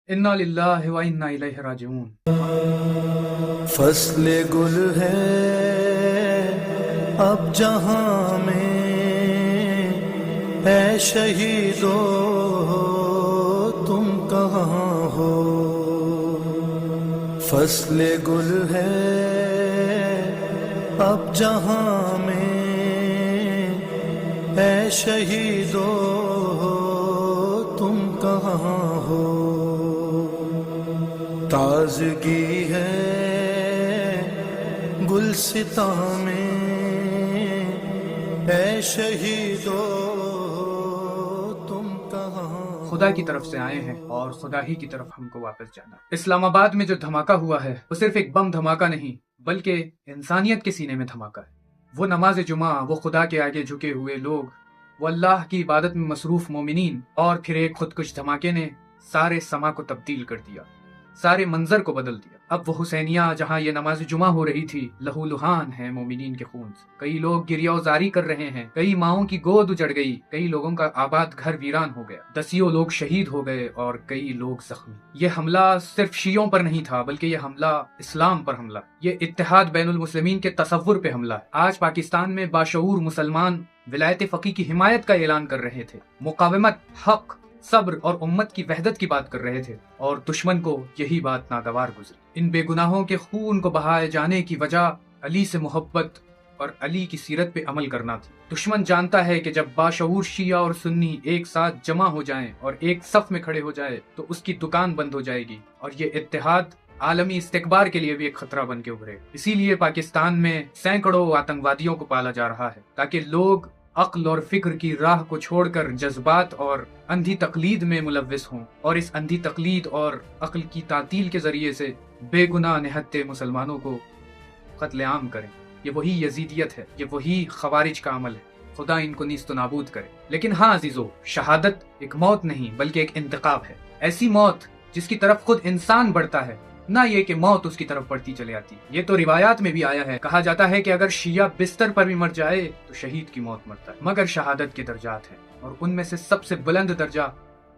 انا للہ و انا الیہ راجعون۔ فصل گل ہے اب جہاں میں، اے شہیدو تم کہاں ہو؟ فصل گل ہے اب جہاں میں، اے شہیدو تم کہاں ہو؟ تازگی ہے گلستاں میں، اے شہیدو تم کہاں ہو؟ خدا کی طرف سے آئے ہیں اور خدا ہی کی طرف ہم کو واپس جانا۔ اسلام آباد میں جو دھماکہ ہوا ہے وہ صرف ایک بم دھماکہ نہیں بلکہ انسانیت کے سینے میں دھماکہ ہے۔ وہ نماز جمعہ، وہ خدا کے آگے جھکے ہوئے لوگ، وہ اللہ کی عبادت میں مصروف مومنین، اور پھر ایک خودکش دھماکے نے سارے سما کو تبدیل کر دیا، سارے منظر کو بدل دیا۔ اب وہ حسینیہ جہاں یہ نماز جمعہ ہو رہی تھی لہو لہان ہے مومنین کے خون سے۔ کئی لوگ گریہ وزاری کر رہے ہیں، کئی ماؤں کی گود اجڑ گئی، کئی لوگوں کا آباد گھر ویران ہو گیا، دسیوں لوگ شہید ہو گئے اور کئی لوگ زخمی۔ یہ حملہ صرف شیعوں پر نہیں تھا بلکہ یہ حملہ اسلام پر حملہ، یہ اتحاد بین المسلمین کے تصور پہ حملہ ہے۔ آج پاکستان میں باشعور مسلمان ولایت فقیہ کی حمایت کا اعلان کر رہے تھے، مقاومت، حق، صبر اور امت کی وحدت کی بات کر رہے تھے، اور دشمن کو یہی بات ناگوار گزری۔ ان بے گناہوں کے خون کو بہائے جانے کی وجہ علی سے محبت اور علی کی سیرت پہ عمل کرنا تھی۔ دشمن جانتا ہے کہ جب باشعور شیعہ اور سنی ایک ساتھ جمع ہو جائیں اور ایک صف میں کھڑے ہو جائے تو اس کی دکان بند ہو جائے گی، اور یہ اتحاد عالمی استقبار کے لیے بھی ایک خطرہ بن کے ابھرے۔ اسی لیے پاکستان میں سینکڑوں آتنکوادیوں کو پالا جا رہا ہے تاکہ لوگ عقل اور فکر کی راہ کو چھوڑ کر جذبات اور اندھی تقلید میں ملوث ہوں، اور اس اندھی تقلید اور عقل کی تعطیل کے ذریعے سے بے گناہ نہتے مسلمانوں کو قتل عام کریں۔ یہ وہی یزیدیت ہے، یہ وہی خوارج کا عمل ہے۔ خدا ان کو نیست و نابود کرے۔ لیکن ہاں عزیزو، شہادت ایک موت نہیں بلکہ ایک انتخاب ہے، ایسی موت جس کی طرف خود انسان بڑھتا ہے، نہ یہ کہ موت اس کی طرف بڑھتی چلے آتی۔ یہ تو روایات میں بھی آیا ہے، کہا جاتا ہے کہ اگر شیعہ بستر پر بھی مر جائے تو شہید کی موت مرتا ہے۔ مگر شہادت کے درجات ہیں، اور ان میں سے سب سے بلند درجہ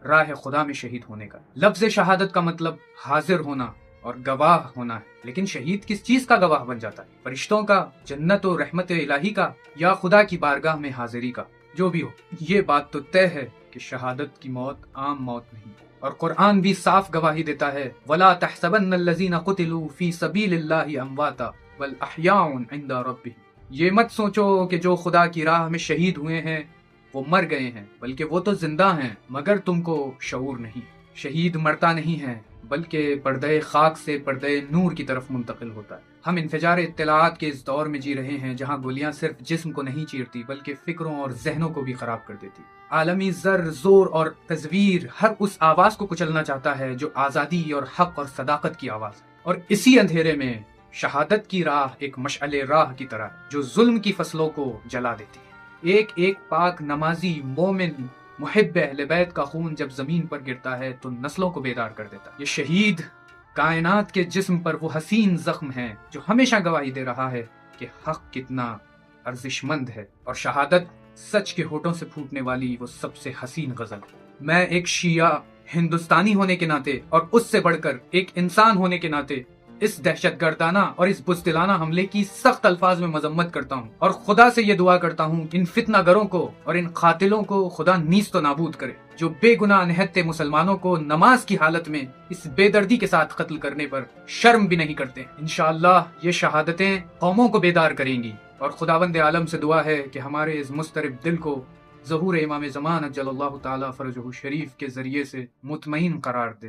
راہ خدا میں شہید ہونے کا۔ لفظ شہادت کا مطلب حاضر ہونا اور گواہ ہونا ہے، لیکن شہید کس چیز کا گواہ بن جاتا ہے؟ فرشتوں کا، جنت و رحمت الہی کا، یا خدا کی بارگاہ میں حاضری کا؟ جو بھی ہو، یہ بات تو طے ہے کہ شہادت کی موت عام موت نہیں، اور قرآن بھی صاف گواہی دیتا ہے وَلَا تَحْسَبَنَّ الَّذِينَ قُتِلُوا فِي سَبِيلِ اللَّهِ أَمْوَاتًا بَلْ أَحْيَاءٌ عِندَ رَبِّهِمْ۔ یہ مت سوچو کہ جو خدا کی راہ میں شہید ہوئے ہیں وہ مر گئے ہیں، بلکہ وہ تو زندہ ہیں، مگر تم کو شعور نہیں۔ شہید مرتا نہیں ہے بلکہ پردے خاک سے پردے نور کی طرف منتقل ہوتا ہے۔ ہم انفجار اطلاعات کے اس دور میں جی رہے ہیں جہاں گولیاں صرف جسم کو نہیں چیرتی بلکہ فکروں اور ذہنوں کو بھی خراب کر دیتی۔ عالمی زر، زور اور تزویر ہر اس آواز کو کچلنا چاہتا ہے جو آزادی اور حق اور صداقت کی آواز ہے، اور اسی اندھیرے میں شہادت کی راہ ایک مشعل راہ کی طرح جو ظلم کی فصلوں کو جلا دیتی ہے۔ ایک ایک پاک نمازی مومن محب اہل بیت کا خون جب زمین پر گرتا ہے تو نسلوں کو بیدار کر دیتا ہے۔ یہ شہید کائنات کے جسم پر وہ حسین زخم ہے جو ہمیشہ گواہی دے رہا ہے کہ حق کتنا ارزش مند ہے، اور شہادت سچ کے ہونٹوں سے پھوٹنے والی وہ سب سے حسین غزل ہے۔ میں ایک شیعہ ہندوستانی ہونے کے ناطے اور اس سے بڑھ کر ایک انسان ہونے کے ناطے اس دہشت گردانہ اور اس بزدلانہ حملے کی سخت الفاظ میں مذمت کرتا ہوں، اور خدا سے یہ دعا کرتا ہوں ان فتنہ گروں کو اور ان قاتلوں کو خدا نیست و نابود کرے جو بے گناہ نہتے مسلمانوں کو نماز کی حالت میں اس بے دردی کے ساتھ قتل کرنے پر شرم بھی نہیں کرتے۔ انشاءاللہ یہ شہادتیں قوموں کو بیدار کریں گی، اور خداوند عالم سے دعا ہے کہ ہمارے اس مضطرب دل کو ظہور امام زمان عجل اللہ تعالی فرجہ شریف کے ذریعے سے مطمئن قرار دے۔